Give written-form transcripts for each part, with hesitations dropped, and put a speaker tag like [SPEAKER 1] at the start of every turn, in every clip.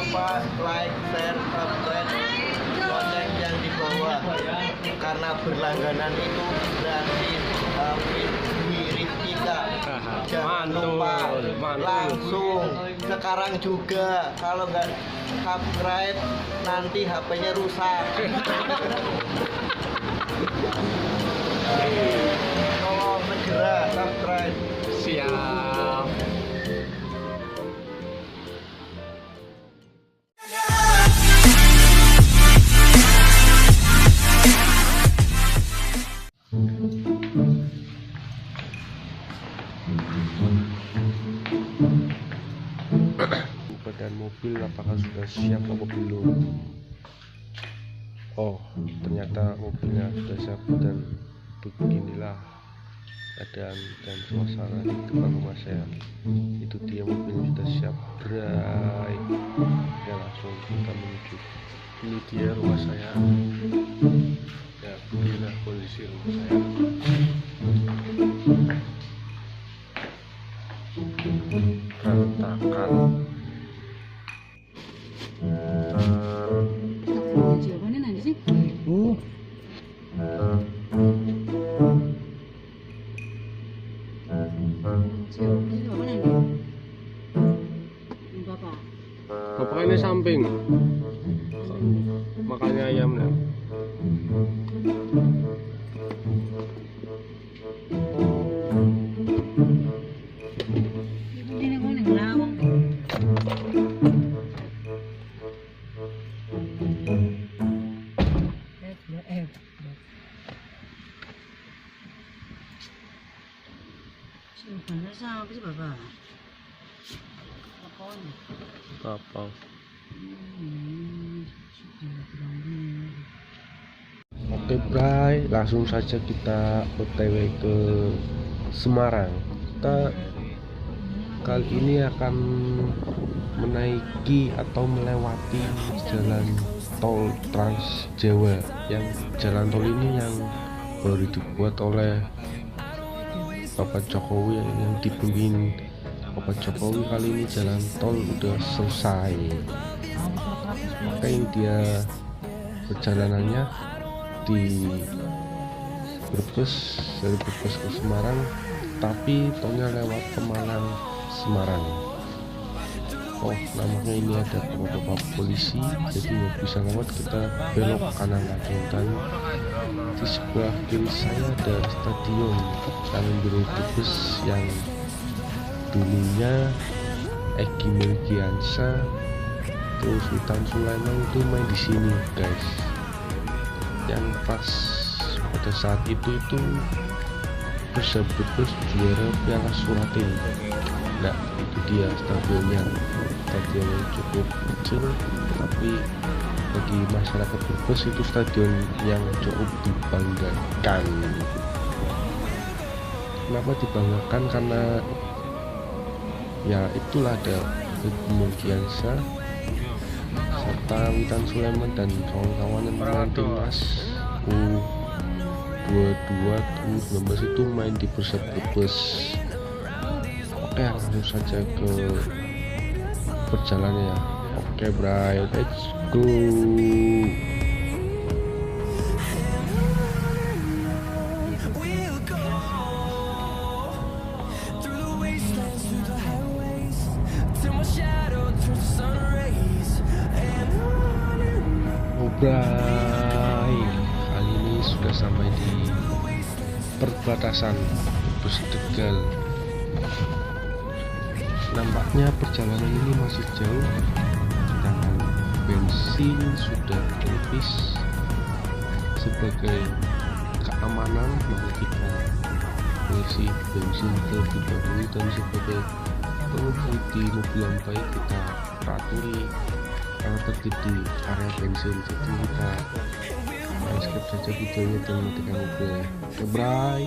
[SPEAKER 1] lupa like, share, subscribe, lonceng yang di bawah. Karena berlangganan itu gratis, tapi mirip kita. Jangan lupa langsung sekarang juga. Kalau nggak subscribe nanti HP-nya rusak. Tolong segera subscribe.
[SPEAKER 2] Siap. Badan mobil apakah sudah siap atau belum? Oh, ternyata mobilnya sudah siap dan beginilah keadaan dan suasana di depan rumah saya. Itu dia mobilnya sudah siap, bray. Ya, langsung kita menuju. Ini dia rumah saya. Ya, beginilah kondisi rumah saya. Berantakan.
[SPEAKER 3] Jawabannya nanti sih. Jawabannya nanti. Bapak.
[SPEAKER 2] Bapak ini samping. Makanya ayamnya.
[SPEAKER 3] Ini mau nih ngelawang. Sebenarnya sama sih bapak.
[SPEAKER 2] Kapal. Oke bray, langsung saja kita OTW ke Semarang. Kita kali ini akan menaiki atau melewati jalan tol Trans-Jawa. Yang jalan tol ini yang baru dibuat oleh Bapak Jokowi, yang dipimpin Bapak Jokowi. Kali ini jalan tol udah selesai. Oke, ini dia perjalanannya di Brebes, dari Brebes ke Semarang, tapi tolnya lewat Pemalang, Semarang. Oh, namanya ini ada beberapa polisi, jadi nggak bisa lewat, kita belok kanan lagi. Dan di sebelah kiri saya ada stadion Jalan Brebes yang dulunya Egy Melgiansa terus Sultan Sulaiman itu main di sini guys. Yang pas pada saat itu Tersebut juara Piala Suratin. Nah, itu dia stadionnya. Stadionnya cukup kecil, tapi bagi masyarakat Brebes itu stadion yang cukup dibanggakan. Kenapa dibanggakan? Karena ya itulah ada Melgiansa serta Witan Sulaiman dan kawan-kawan yang main timnas U22 U19 itu main di Persib Brebes. Oke, langsung saja ke perjalanannya. Oke bray, let's go. Bray, kali ini sudah sampai di perbatasan Brebes Tegal. Nampaknya perjalanan ini masih jauh, sedangkan bensin sudah habis. Sebagai keamanan, mari kita mengisi bensin terlebih dahulu, dan sebagai pengemudi mobil yang baik kita peraturan kalau tertib di area bensin. Jadi kita skip saja videonya dan matikan mobil. Oke bray.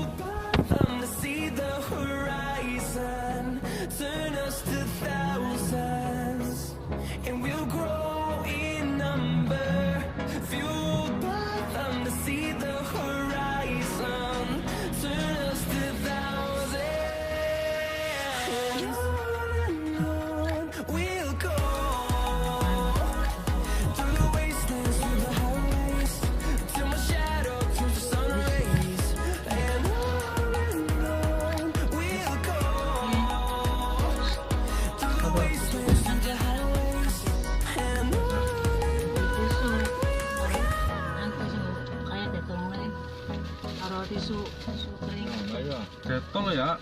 [SPEAKER 2] tol ya.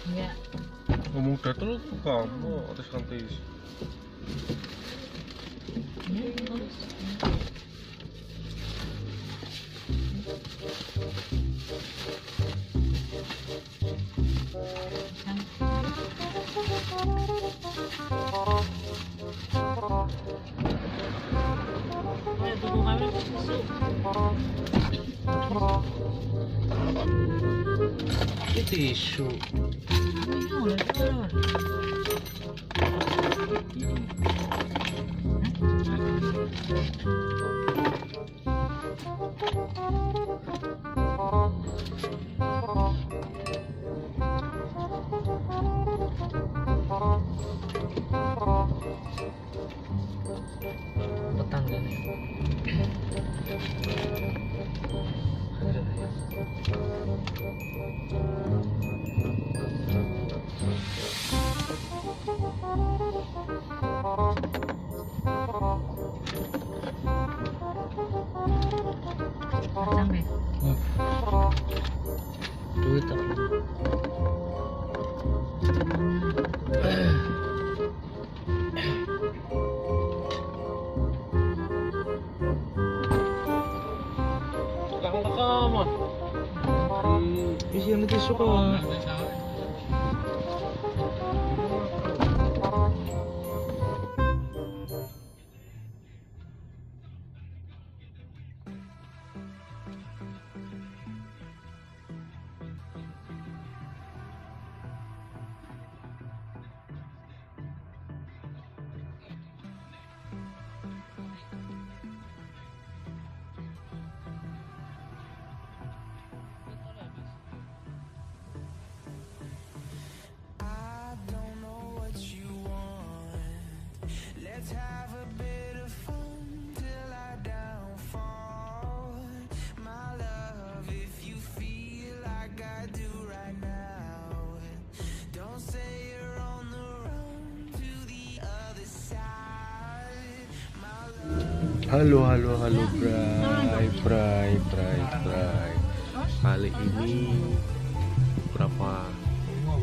[SPEAKER 3] Iya.
[SPEAKER 2] Ngomong datol kamu artis-artis.
[SPEAKER 3] Ini terus. Ayo tunggu kami masuk.
[SPEAKER 2] Ini tisu.
[SPEAKER 3] Ini udah keluar.
[SPEAKER 1] Tetangga nih.
[SPEAKER 3] Sampai.
[SPEAKER 1] Duit aku.
[SPEAKER 2] Kakak mah. Isi yang tisu kok. Halo Bray. Kali ini berapa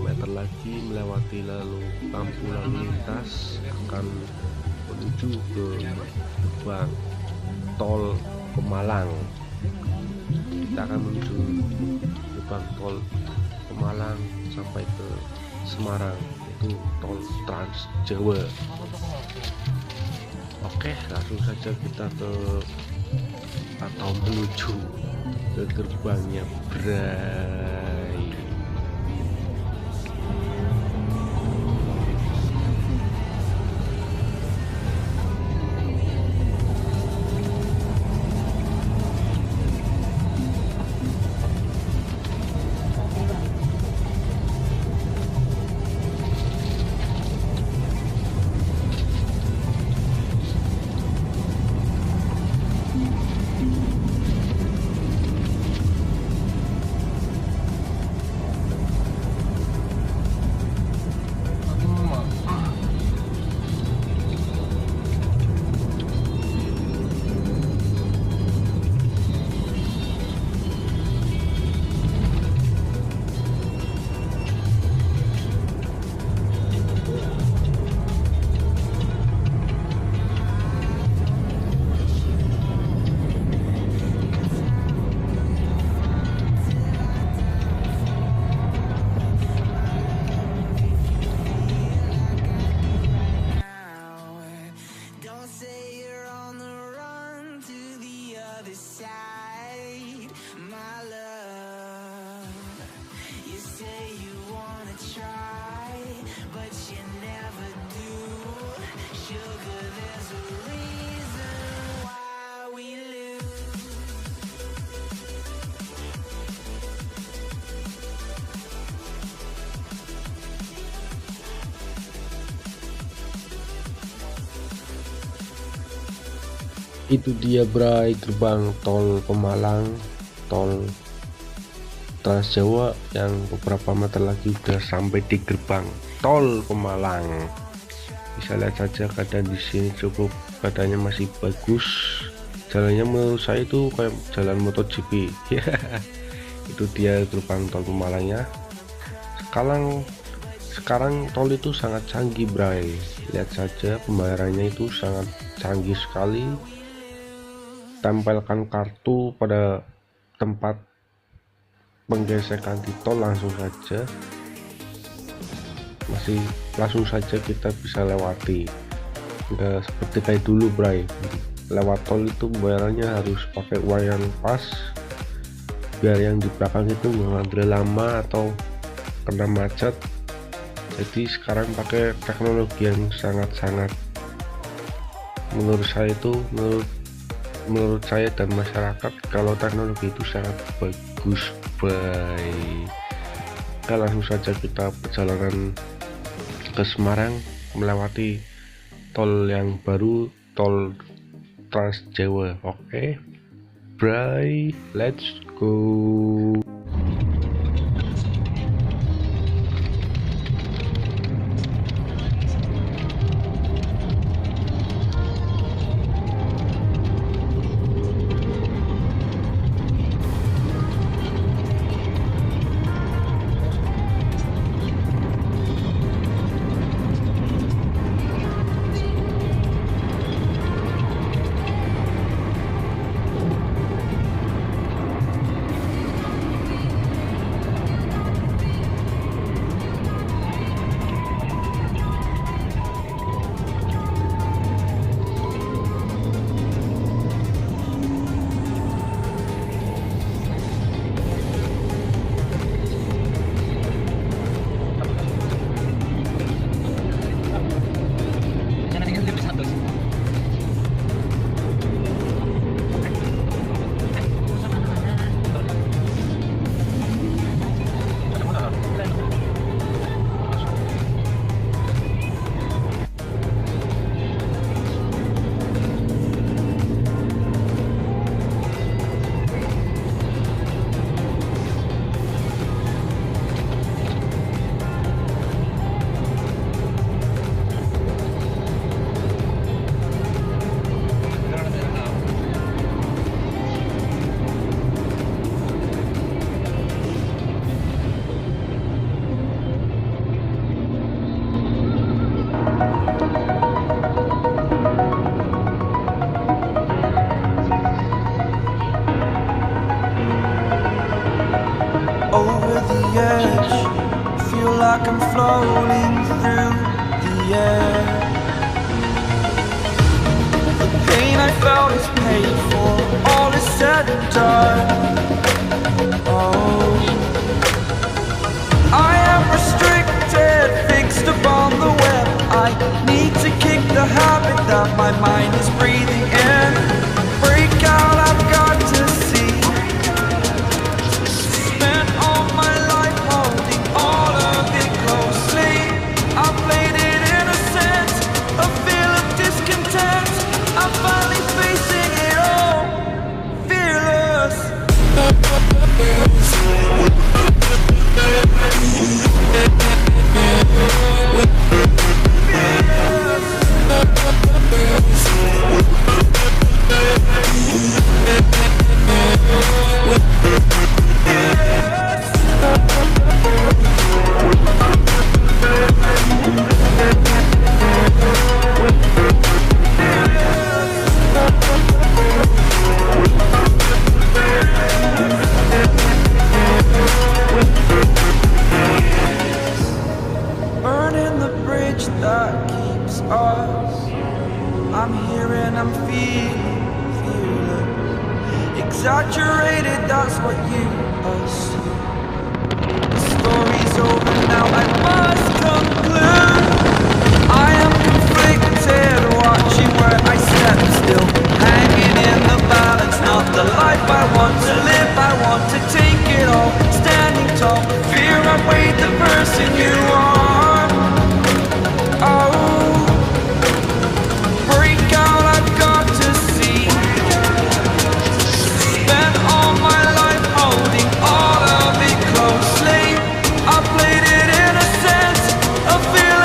[SPEAKER 2] meter lagi melewati lalu lampu lalu lintas akan menuju ke gerbang tol Pemalang. Kita akan menuju gerbang tol Pemalang sampai ke Semarang, yaitu tol Trans-Jawa. Oke, langsung saja kita ke atau menuju ke gerbangnya Bray. Itu dia Bray, gerbang tol Pemalang, tol Trans-Jawa yang beberapa meter lagi udah sampai di gerbang tol Pemalang. Bisa lihat saja keadaan di sini cukup keadaannya masih bagus. Jalannya menurut saya itu kayak jalan MotoGP. Itu dia gerbang tol Pemalangnya. Sekarang tol itu sangat canggih, bray. Lihat saja pembayarannya itu sangat canggih sekali. Tempelkan kartu pada tempat penggesekan di tol, langsung saja kita bisa lewati. Nggak seperti kayak dulu, bray. Lewat tol itu bayarannya harus pakai uang yang pas, biar yang di belakang itu nggak ngantri lama atau kena macet. Jadi sekarang pakai teknologi yang sangat menurut saya dan masyarakat, kalau teknologi itu sangat bagus, baik. Oke, langsung saja kita perjalanan ke Semarang melewati tol yang baru, tol Trans-Jawa. Oke, bye, let's go.
[SPEAKER 4] Over the edge, feel like I'm floating through the air. The pain I felt is paid for, all is said and done. Oh, I am restricted, fixed upon the web. I need to kick the habit that my mind is breathing in. Break out, I've got to see. Spent all my life holding all of it closely. I played it innocent, a feel of discontent. I'm finally facing it all, fearless. Burning the bridge that keeps us. I'm here and I'm feeling fearless. Exaggerated, that's what you assume. The story's over now, I must conclude. I am conflicted, watching where I step still, hanging in the balance. Not the life I want to live, I want to take it all. Standing tall, fear I weighed the person you are. Oh, break out, I've got to see. Spent all my life holding all of it closely. I played it innocent, a feel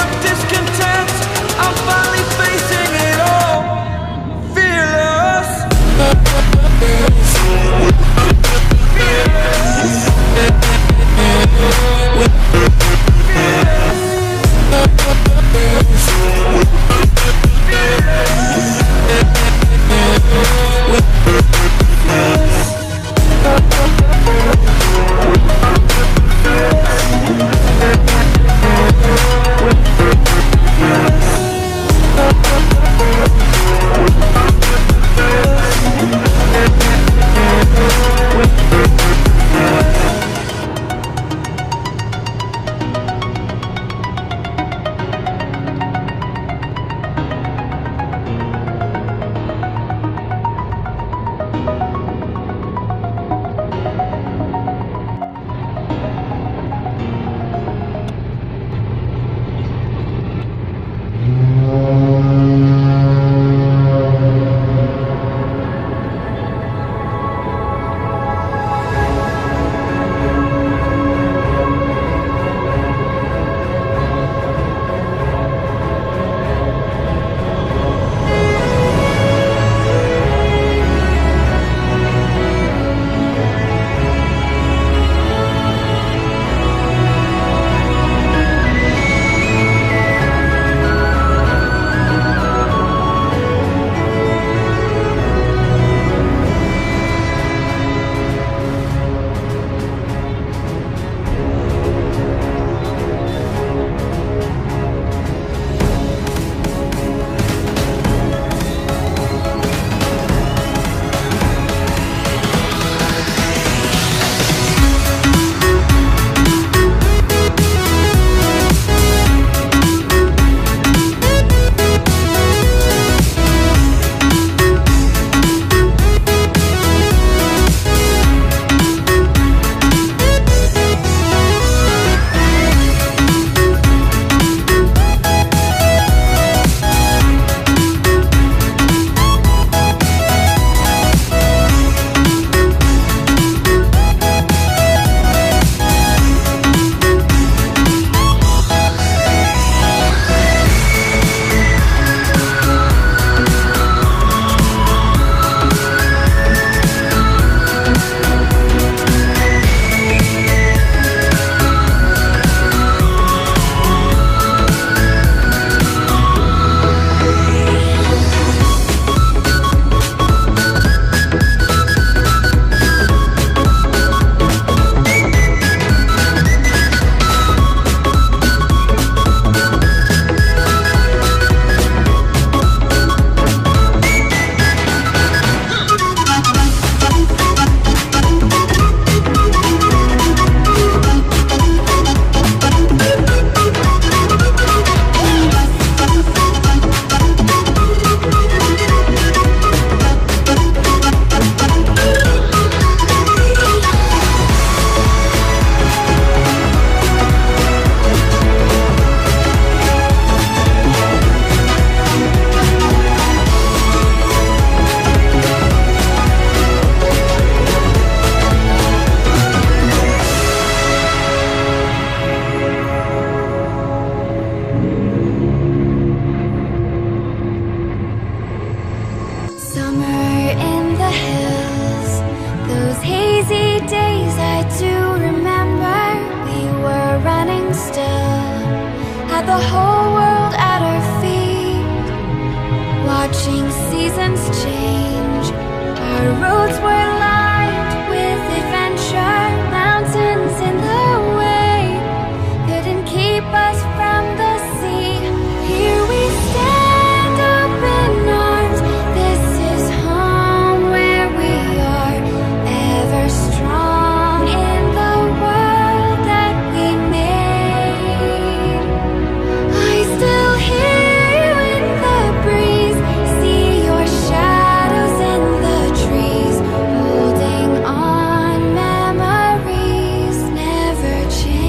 [SPEAKER 5] Summer in the hills, those hazy days I do remember. We were running still, had the whole world at our feet, watching seasons change. Our roads were lined with adventure, mountains in the way couldn't keep us from the sea. Here we stand, open arms. This is home where we are, ever strong in the world that we made. I still hear you in the breeze, see your shadows in the trees, holding on, memories never change.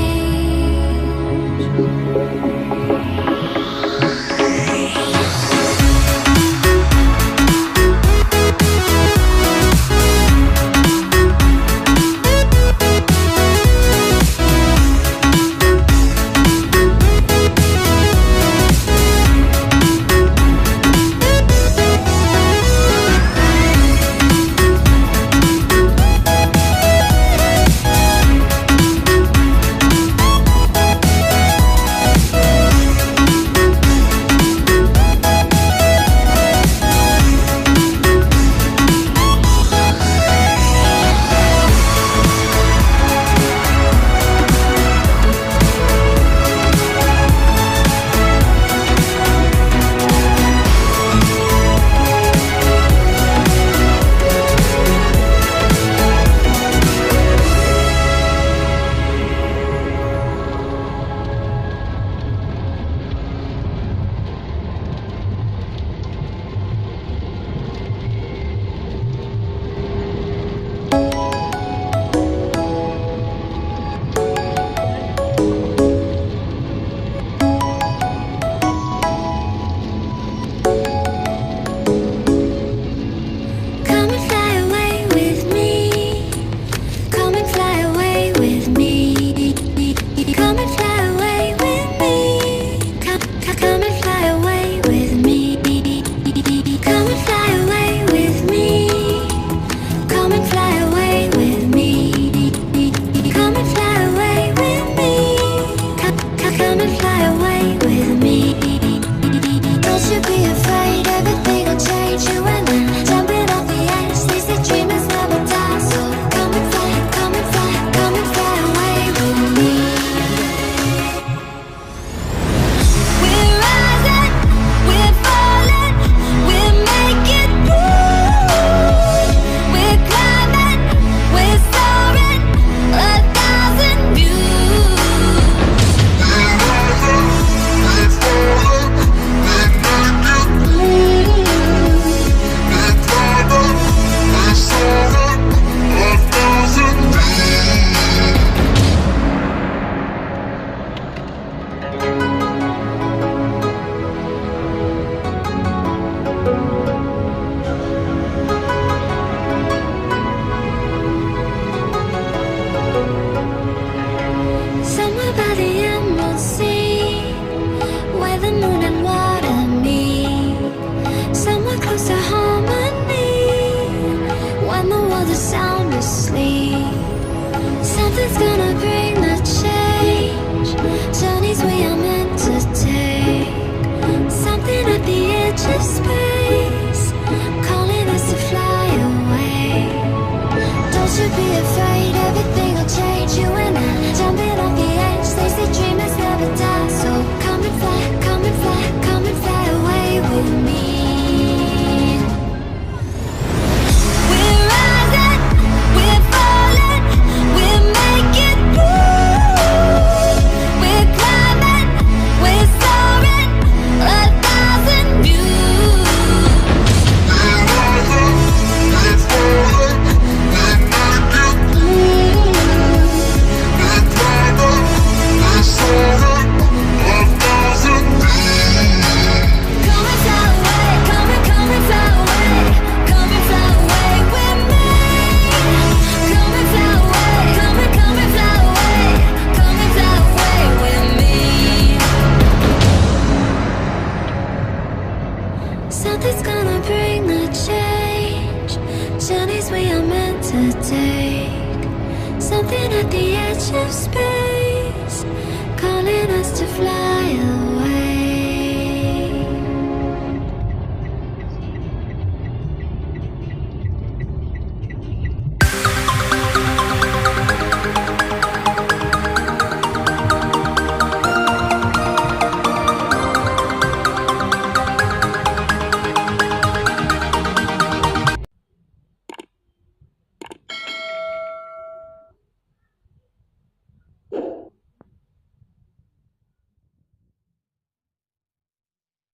[SPEAKER 5] Come and fly away with me. Come and fly away with me. Come and fly away with me. Come and fly away with me. Come and fly away with me. Come and fly away with me. Come and fly away with me. Come and fly away with me. Don't you be afraid, everything will change. You and I, jumping off the edge. They say dreamers never die, so come and fly, come and fly, come and fly away with me. We're rising, we're falling, we're making of space.